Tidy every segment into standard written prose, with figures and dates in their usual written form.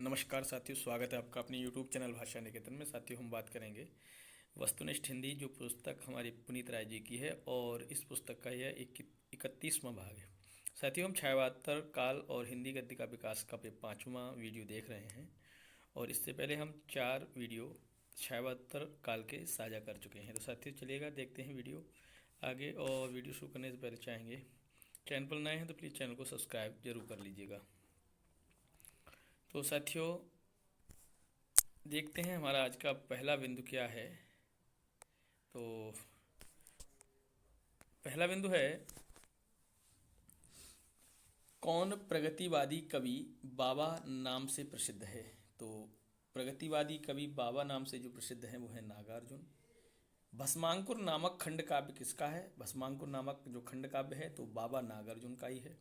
नमस्कार साथियों, स्वागत है आपका अपने YouTube चैनल भाषा निकेतन में। साथियों, हम बात करेंगे वस्तुनिष्ठ हिंदी, जो पुस्तक हमारी पुनीत राय जी की है और इस पुस्तक का यह 31वां भाग है। साथियों, हम छायावातर काल और हिंदी गद्य का विकास का 5वां वीडियो देख रहे हैं और इससे पहले हम 4 वीडियो छायावातर काल के साझा कर चुके हैं। तो साथियों, चलिएगा देखते हैं वीडियो आगे। और वीडियो शुरू करने से पहले चाहेंगे, चैनल पर नए हैं तो प्लीज़ चैनल को सब्सक्राइब जरूर कर लीजिएगा। तो साथियों, देखते हैं हमारा आज का पहला बिंदु क्या है। तो पहला बिंदु है, कौन प्रगतिवादी कवि बाबा नाम से प्रसिद्ध है। तो प्रगतिवादी कवि बाबा नाम से जो प्रसिद्ध है वो है नागार्जुन। भस्मांकुर नामक खंड काव्य किसका है। भस्मांकुर नामक जो खंड काव्य है तो बाबा नागार्जुन का ही है।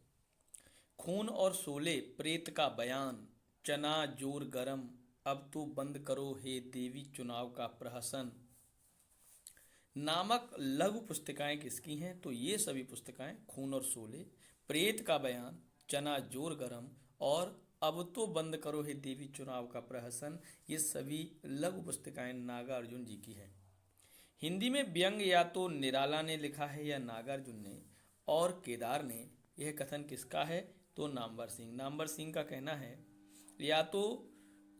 खून और शोले प्रेत का बयान, चना जोर गरम, अब तो बंद करो हे देवी चुनाव का प्रहसन नामक लघु पुस्तिकाएं किसकी हैं। तो ये सभी पुस्तिकाएं खून और शोले, प्रेत का बयान, चना जोर गरम और अब तो बंद करो हे देवी चुनाव का प्रहसन, ये सभी लघु पुस्तिकाएं नागार्जुन जी की हैं। हिंदी में व्यंग या तो निराला ने लिखा है या नागार्जुन ने, और केदार ने। यह कथन किसका है। तो नामवर सिंह। नामवर सिंह का कहना है या तो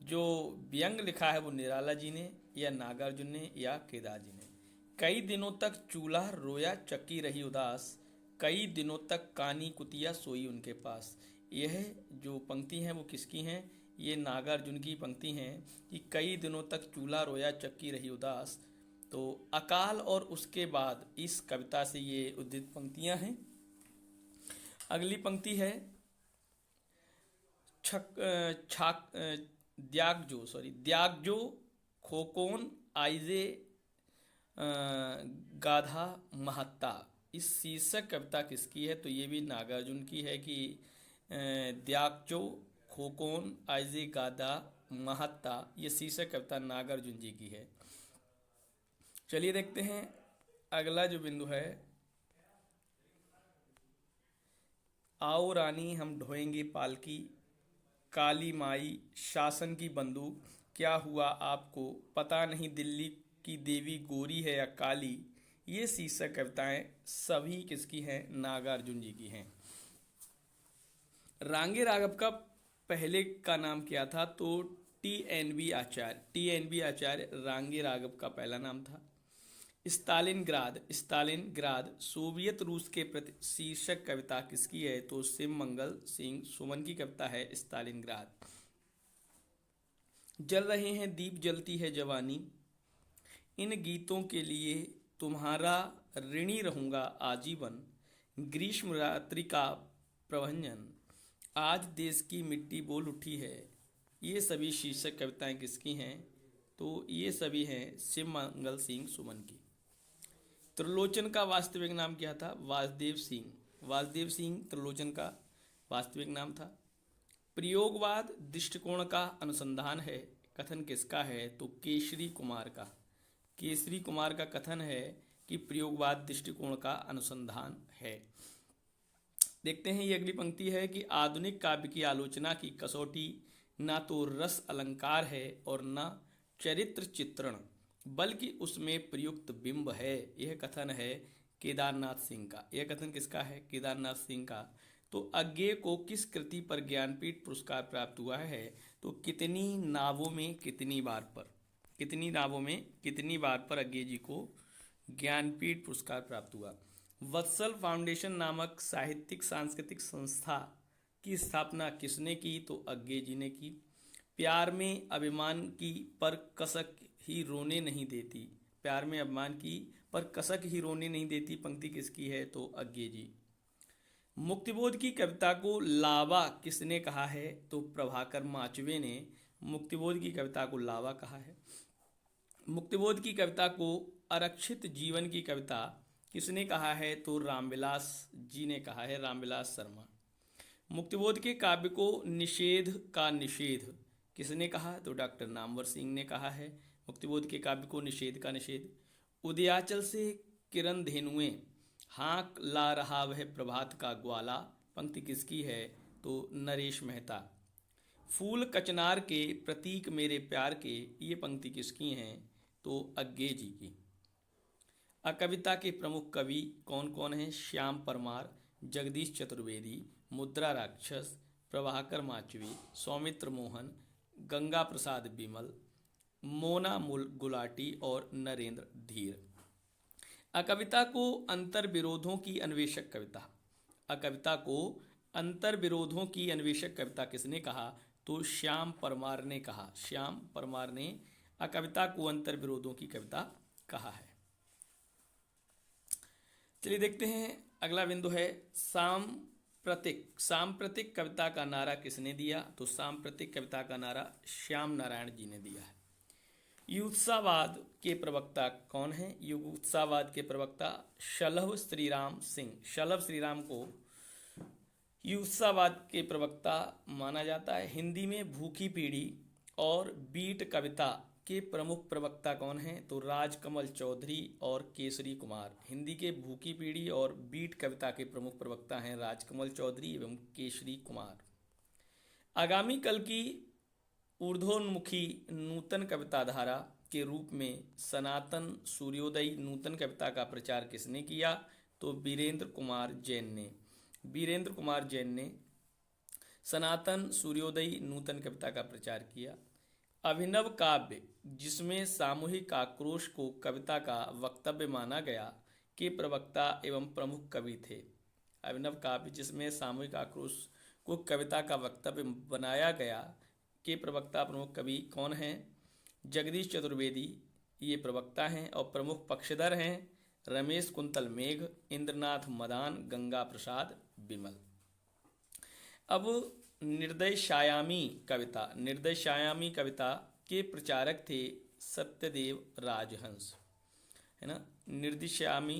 जो व्यंग लिखा है वो निराला जी ने या नागार्जुन ने या केदार जी ने। कई दिनों तक चूल्हा रोया चक्की रही उदास, कई दिनों तक कानी कुतिया सोई उनके पास। यह जो पंक्ति हैं वो किसकी हैं। ये नागार्जुन की पंक्ति हैं कि कई दिनों तक चूल्हा रोया चक्की रही उदास। तो अकाल और उसके बाद इस कविता से ये उद्धृत पंक्तियां हैं। अगली पंक्ति है, द्यागजो खोकोन आइजे गाधा महत्ता। इस शीर्षक कविता किसकी है। तो ये भी नागार्जुन की है कि द्यागजो खोकोन आइजे गाधा महत्ता, ये शीर्षक कविता नागार्जुन जी की है। चलिए देखते हैं अगला जो बिंदु है, आओ रानी हम ढोएंगे पालकी, काली माई शासन की बंदूक, क्या हुआ आपको पता नहीं दिल्ली की देवी गोरी है या काली। ये शीर्षक कविताएं सभी किसकी हैं। नागार्जुन जी की हैं। रांगे राघव का पहले का नाम क्या था। तो टी.एन.बी. आचार्य। टी.एन.बी. आचार्य रांगे राघव का पहला नाम था। स्टालिनग्राद सोवियत रूस के प्रति शीर्षक कविता किसकी है। तो शिव मंगल सिंह सुमन की कविता है स्टालिनग्राद। जल रहे हैं दीप जलती है जवानी, इन गीतों के लिए तुम्हारा ऋणी रहूंगा आजीवन, ग्रीष्म रात्रि का प्रभंजन, आज देश की मिट्टी बोल उठी है। ये सभी शीर्षक कविताएं किसकी हैं। तो ये सभी हैं शिव मंगल सिंह सुमन की। त्रिलोचन का वास्तविक नाम क्या था। वासुदेव सिंह। वासुदेव सिंह त्रिलोचन का वास्तविक नाम था। प्रयोगवाद दृष्टिकोण का अनुसंधान है, कथन किसका है। तो केसरी कुमार का। केसरी कुमार का कथन है कि प्रयोगवाद दृष्टिकोण का अनुसंधान है। देखते हैं ये अगली पंक्ति है कि आधुनिक काव्य की आलोचना की कसौटी ना तो रस अलंकार है और न चरित्र चित्रण, बल्कि उसमें प्रयुक्त बिंब है। यह कथन है केदारनाथ सिंह का। यह कथन किसका है। केदारनाथ सिंह का। तो अज्ञेय को किस कृति पर ज्ञानपीठ पुरस्कार प्राप्त हुआ है। तो कितनी नावों में कितनी बार पर। कितनी नावों में कितनी बार पर अज्ञेय जी को ज्ञानपीठ पुरस्कार प्राप्त हुआ। वत्सल फाउंडेशन नामक साहित्यिक सांस्कृतिक संस्था की स्थापना किसने की। तो अज्ञेय जी ने की। प्यार में अभिमान की पर कसक ही रोने नहीं देती। प्यार में अभिमान की पर कसक ही रोने नहीं देती पंक्ति किसकी है। तो अज्ञेय जी। मुक्तिबोध की कविता को लावा किसने कहा है। तो प्रभाकर माचवे ने मुक्तिबोध की कविता को लावा कहा है। मुक्तिबोध की कविता को आरक्षित जीवन की कविता किसने कहा है। तो रामविलास जी ने कहा है, रामविलास शर्मा। मुक्तिबोध के काव्य को निषेध का निषेध किसने कहा। तो डॉक्टर नामवर सिंह ने कहा है मुक्तिबोध के काव्य को निषेध का निषेध। उदयाचल से किरण धेनुएं, हाँक ला रहा वह प्रभात का ग्वाला, पंक्ति किसकी है। तो नरेश मेहता। फूल कचनार के प्रतीक मेरे प्यार के, ये पंक्ति किसकी हैं? तो अज्ञे जी की। कविता के प्रमुख कवि कौन कौन हैं? श्याम परमार, जगदीश चतुर्वेदी, मुद्रा राक्षस, प्रभाकर माचवी, सौमित्र मोहन, गंगा प्रसाद बिमल, मोना गुलाटी और नरेंद्र धीर। कविता को अंतर विरोधों की अन्वेषक कविता। कविता को अंतर विरोधों की अन्वेषक कविता किसने कहा? तो श्याम परमार ने कहा। श्याम परमार ने कविता को अंतर विरोधों की कविता कहा है। चलिए देखते हैं अगला बिंदु है सांप्रतिक। सांप्रतिक कविता का नारा किसने दिया? तो सांप्रतिक कविता का नारा श्याम नारायण जी ने दिया है। युत्सावाद के प्रवक्ता कौन है? युत्सावाद के प्रवक्ता शलभ श्रीराम सिंह। शलभ श्रीराम को युत्सावाद के प्रवक्ता माना जाता है। हिंदी में भूखी पीढ़ी और बीट कविता के प्रमुख प्रवक्ता कौन हैं? तो राजकमल चौधरी और केसरी कुमार। हिंदी के भूखी पीढ़ी और बीट कविता के प्रमुख प्रवक्ता हैं राजकमल चौधरी एवं केसरी कुमार। आगामी कल की ऊर्ध्वोन्मुखी नूतन कविता धारा के रूप में सनातन सूर्योदयी नूतन कविता का प्रचार किसने किया? तो वीरेंद्र कुमार जैन ने। वीरेंद्र कुमार जैन ने सनातन सूर्योदयी नूतन कविता का प्रचार किया। अभिनव काव्य जिसमें सामूहिक आक्रोश को कविता का वक्तव्य माना गया के प्रवक्ता एवं प्रमुख कवि थे। अभिनव काव्य जिसमें सामूहिक आक्रोश को कविता का वक्तव्य बनाया गया के प्रवक्ता प्रमुख कवि कौन हैं? जगदीश चतुर्वेदी ये प्रवक्ता हैं और प्रमुख पक्षधर हैं रमेश कुंतल मेघ, इंद्रनाथ मदान, गंगा प्रसाद बिमल। अब निर्देशायामी कविता। निर्देशायामी कविता के प्रचारक थे सत्यदेव राजहंस, है ना। निर्देशायामी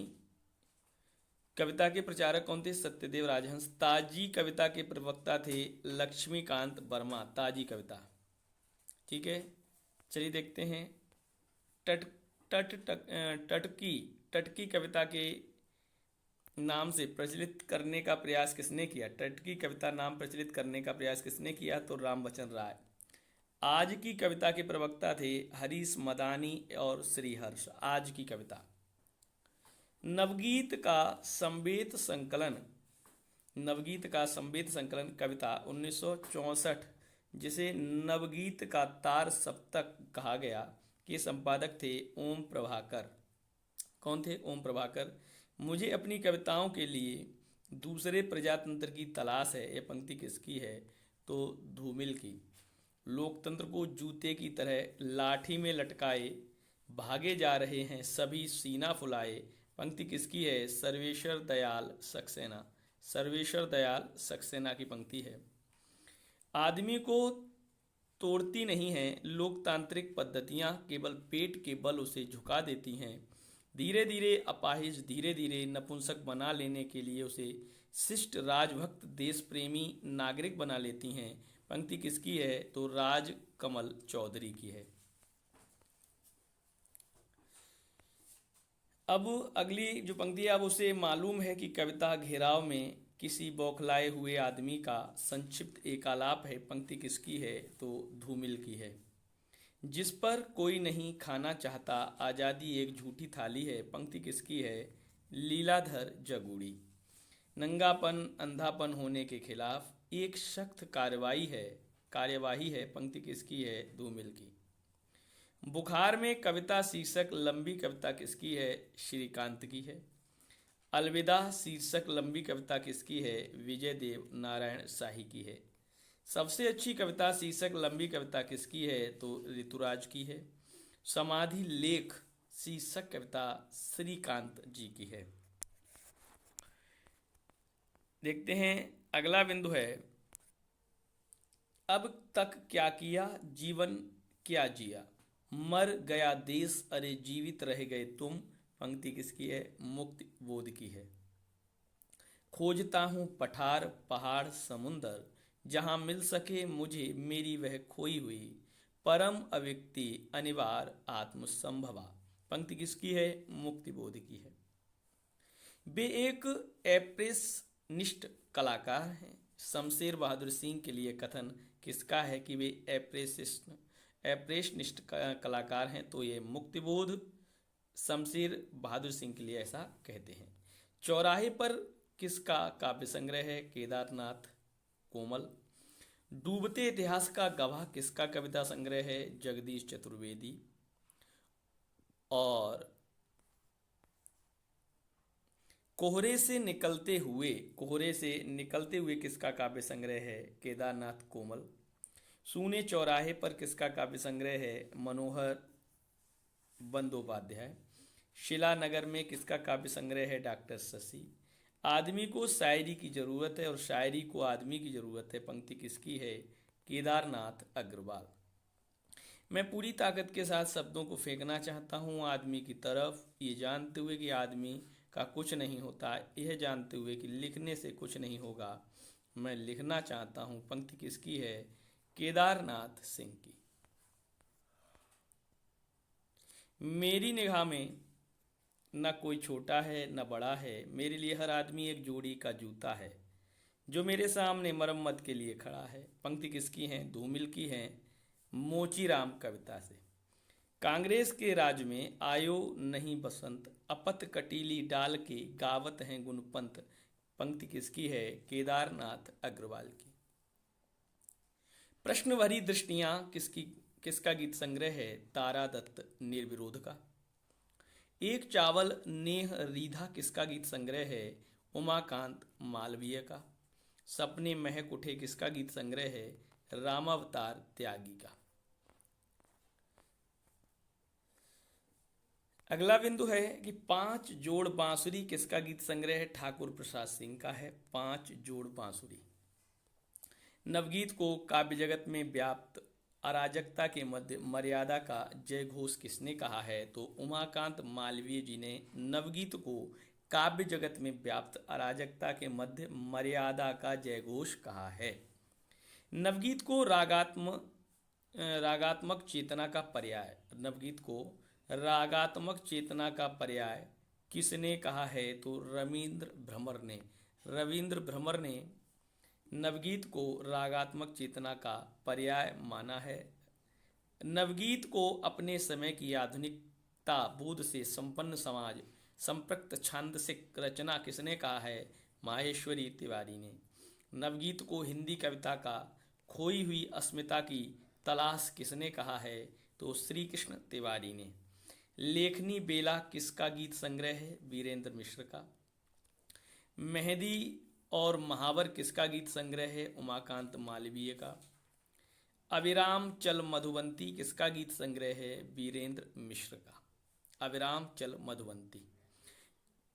कविता के प्रचारक कौन थे? सत्यदेव राजहंस। ताजी कविता के प्रवक्ता थे लक्ष्मीकांत वर्मा। ताजी कविता, ठीक है। चलिए देखते हैं टटकी कविता के नाम से प्रचलित करने का प्रयास किसने किया? टटकी कविता नाम प्रचलित करने का प्रयास किसने किया? तो रामवचन राय। आज की कविता के प्रवक्ता थे हरीश मदानी और श्रीहर्ष। आज की कविता। नवगीत का संवेद संकलन। नवगीत का संवेद संकलन कविता 1964 जिसे नवगीत का तार सप्तक कहा गया के संपादक थे ओम प्रभाकर। कौन थे? ओम प्रभाकर। मुझे अपनी कविताओं के लिए दूसरे प्रजातंत्र की तलाश है, ये पंक्ति किसकी है? तो धूमिल की। लोकतंत्र को जूते की तरह लाठी में लटकाए भागे जा रहे हैं सभी सीना फुलाए, पंक्ति किसकी है? सर्वेश्वर दयाल सक्सेना। सर्वेश्वर दयाल सक्सेना की पंक्ति है। आदमी को तोड़ती नहीं हैं लोकतांत्रिक पद्धतियां, केवल पेट के बल उसे झुका देती हैं। धीरे धीरे अपाहिज, धीरे धीरे नपुंसक बना लेने के लिए उसे शिष्ट, राजभक्त, देश प्रेमी नागरिक बना लेती हैं। पंक्ति किसकी है? तो राजकमल चौधरी की है। अब अगली जो पंक्ति है, अब उसे मालूम है कि कविता घेराव में किसी बौखलाए हुए आदमी का संक्षिप्त एकालाप है। पंक्ति किसकी है? तो धूमिल की है। जिस पर कोई नहीं खाना चाहता, आज़ादी एक झूठी थाली है। पंक्ति किसकी है? लीलाधर जगूड़ी। नंगापन, अंधापन होने के खिलाफ एक सख्त कार्यवाही है। पंक्ति किसकी है? धूमिल की। बुखार में कविता शीर्षक लंबी कविता किसकी है? श्रीकांत की है। अलविदा शीर्षक लंबी कविता किसकी है? विजय देव नारायण शाही की है। सबसे अच्छी कविता शीर्षक लंबी कविता किसकी है? तो ऋतुराज की है। समाधि लेख शीर्षक कविता श्रीकांत जी की है। देखते हैं अगला बिंदु है, अब तक क्या किया, जीवन क्या जिया, मर गया देश, अरे जीवित रह गए तुम। पंक्ति किसकी है? मुक्ति बोध की है। खोजता हूँ पठार, पहाड़, समुंदर, जहाँ मिल सके मुझे मेरी वह खोई हुई, परम अव्यक्ति अनिवार्य आत्मसंभवा। पंक्ति किसकी है? मुक्ति बोध की है। वे एक एप्रेसनिस्ट कलाकार हैं। शमशेर बहादुर सिंह के लिए कथन किसका है कि वे एप्रेशनिस्ट कलाकार हैं, तो ये मुक्तिबोध शमशेर बहादुर सिंह के लिए ऐसा कहते हैं। चौराहे पर किसका काव्य संग्रह है? केदारनाथ कोमल। डूबते इतिहास का गवाह किसका कविता संग्रह है? जगदीश चतुर्वेदी। और कोहरे से निकलते हुए किसका काव्य संग्रह है? केदारनाथ कोमल। सूने चौराहे पर किसका काव्य संग्रह है? मनोहर बंदोपाध्याय। शिलानगर में किसका काव्य संग्रह है? डॉक्टर शशि। आदमी को शायरी की जरूरत है और शायरी को आदमी की जरूरत है, पंक्ति किसकी है? केदारनाथ अग्रवाल। मैं पूरी ताकत के साथ शब्दों को फेंकना चाहता हूँ आदमी की तरफ, ये जानते हुए कि आदमी का कुछ नहीं होता, यह जानते हुए कि लिखने से कुछ नहीं होगा। मैं लिखना चाहता हूँ, पंक्ति किसकी है? केदारनाथ सिंह की। मेरी निगाह में न कोई छोटा है न बड़ा है, मेरे लिए हर आदमी एक जोड़ी का जूता है, जो मेरे सामने मरम्मत के लिए खड़ा है। पंक्ति किसकी है? धूमिल की है, मोचीराम कविता से। कांग्रेस के राज में आयो नहीं बसंत, अपत कटीली डाल के गावत हैं गुणपंत। पंक्ति किसकी है? केदारनाथ अग्रवाल की। प्रश्न भरी दृष्टियां किसका गीत संग्रह है? तारा दत्त निर्विरोध का। एक चावल नेह रीधा किसका गीत संग्रह है? उमाकांत मालवीय का। सपने महक उठे किसका गीत संग्रह है? रामावतार त्यागी का। अगला बिंदु है कि 5 जोड़ बांसुरी किसका गीत संग्रह है? ठाकुर प्रसाद सिंह का है 5 जोड़ बांसुरी। नवगीत को काव्य जगत में व्याप्त अराजकता के मध्य मर्यादा का जय घोष किसने कहा है? तो उमाकांत मालवीय जी ने नवगीत को काव्य जगत में व्याप्त अराजकता के मध्य मर्यादा का जय घोष कहा है। नवगीत को रागात्मक चेतना का पर्याय, नवगीत को रागात्मक चेतना का पर्याय किसने कहा है? तो रविंद्र भ्रमर ने नवगीत को रागात्मक चेतना का पर्याय माना है। नवगीत को अपने समय की आधुनिकता बोध से संपन्न समाज संप्रक्त छांदसिक रचना किसने कहा है? माहेश्वरी तिवारी ने। नवगीत को हिंदी कविता का खोई हुई अस्मिता की तलाश किसने कहा है? तो श्री कृष्ण तिवारी ने। लेखनी बेला किसका गीत संग्रह है? वीरेंद्र मिश्र का। मेहंदी और महावर किसका गीत संग्रह है? उमाकांत मालवीय का। अविराम चल मधुवंती किसका गीत संग्रह है? वीरेंद्र मिश्र का। अविराम चल मधुवंती।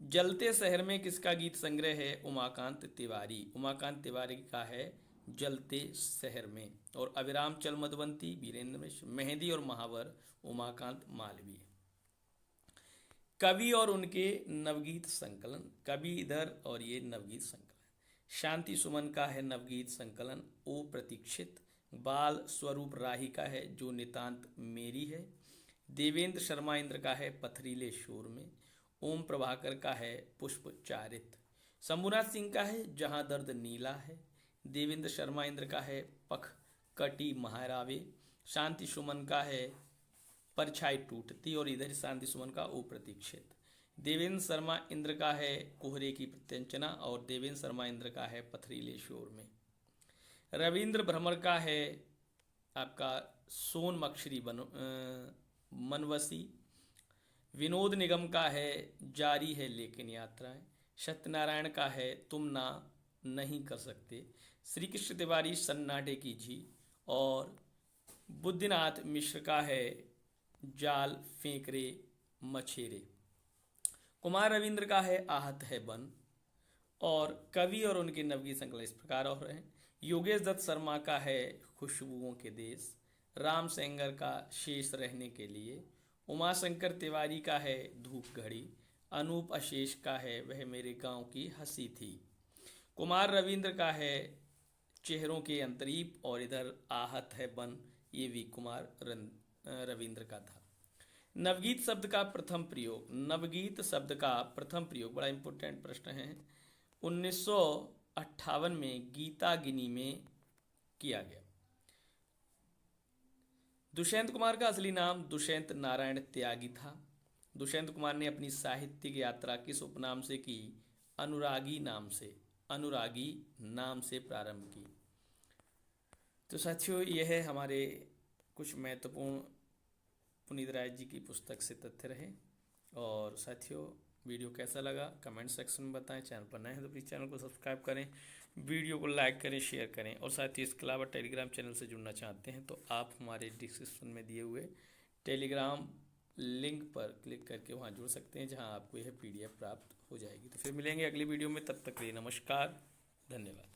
जलते शहर में किसका गीत संग्रह है? उमाकांत तिवारी। उमाकांत तिवारी का है जलते शहर में। और अविराम चल मधुवंती वीरेंद्र मिश्र। मेहंदी और महावर उमाकांत मालवीय। कवि और उनके नवगीत संकलन, कवि इधर और ये नवगीत संकलन। शांति सुमन का है नवगीत संकलन ओ प्रतीक्षित। बाल स्वरूप राही का है जो नितांत मेरी है। देवेंद्र शर्मा इंद्र का है पथरीले शोर में। ओम प्रभाकर का है पुष्प चारित। शंभुनाथ सिंह का है जहां दर्द नीला है। देवेंद्र शर्मा इंद्र का है पख कटी महारावे। शांति सुमन का है परछाई टूटती और इधर शांति सुमन का ओ प्रतीक्षित। देवेंद्र शर्मा इंद्र का है कोहरे की प्रत्यंचना और देवेंद्र शर्मा इंद्र का है पथरीले शोर में। रविंद्र भ्रमर का है आपका सोन मक्षरी मनवसी। विनोद निगम का है जारी है लेकिन यात्राएं। सत्यनारायण का है तुम ना नहीं कर सकते। श्री कृष्ण तिवारी सन्नाटे की झी। और बुद्धिनाथ मिश्र का है जाल फेंक रे मछेरे। कुमार रविंद्र का है आहत है बन। और कवि और उनके नवगीत संकलन इस प्रकार और हैं। योगेश दत्त शर्मा का है खुशबुओं के देश। राम सेंगर का शेष रहने के लिए। उमाशंकर तिवारी का है धूप घड़ी। अनूप अशेष का है वह मेरे गांव की हंसी थी। कुमार रविंद्र का है चेहरों के अंतरीप और इधर आहत है बन, ये भी कुमार रविंद्र का था। नवगीत शब्द का प्रथम प्रयोग, नवगीत शब्द का प्रथम प्रयोग बड़ा इंपॉर्टेंट प्रश्न है, 1958 में गीता गिनी में किया गया। दुष्यंत कुमार का असली नाम दुष्यंत नारायण त्यागी था। दुष्यंत कुमार ने अपनी साहित्यिक यात्रा किस उपनाम से की? अनुरागी नाम से। अनुरागी नाम से प्रारंभ की। तो साथियों, यह है हमारे कुछ महत्वपूर्ण पुनीत राय जी की पुस्तक से तथ्य रहे। और साथियों, वीडियो कैसा लगा कमेंट सेक्शन में बताएं। चैनल पर नए हैं तो प्लीज़ चैनल को सब्सक्राइब करें, वीडियो को लाइक करें, शेयर करें। और साथ ही इसके अलावा टेलीग्राम चैनल से जुड़ना चाहते हैं तो आप हमारे डिस्क्रिप्शन में दिए हुए टेलीग्राम लिंक पर क्लिक करके वहाँ जुड़ सकते हैं, जहाँ आपको यह PDF प्राप्त हो जाएगी। तो फिर मिलेंगे अगली वीडियो में, तब तक के लिए नमस्कार, धन्यवाद।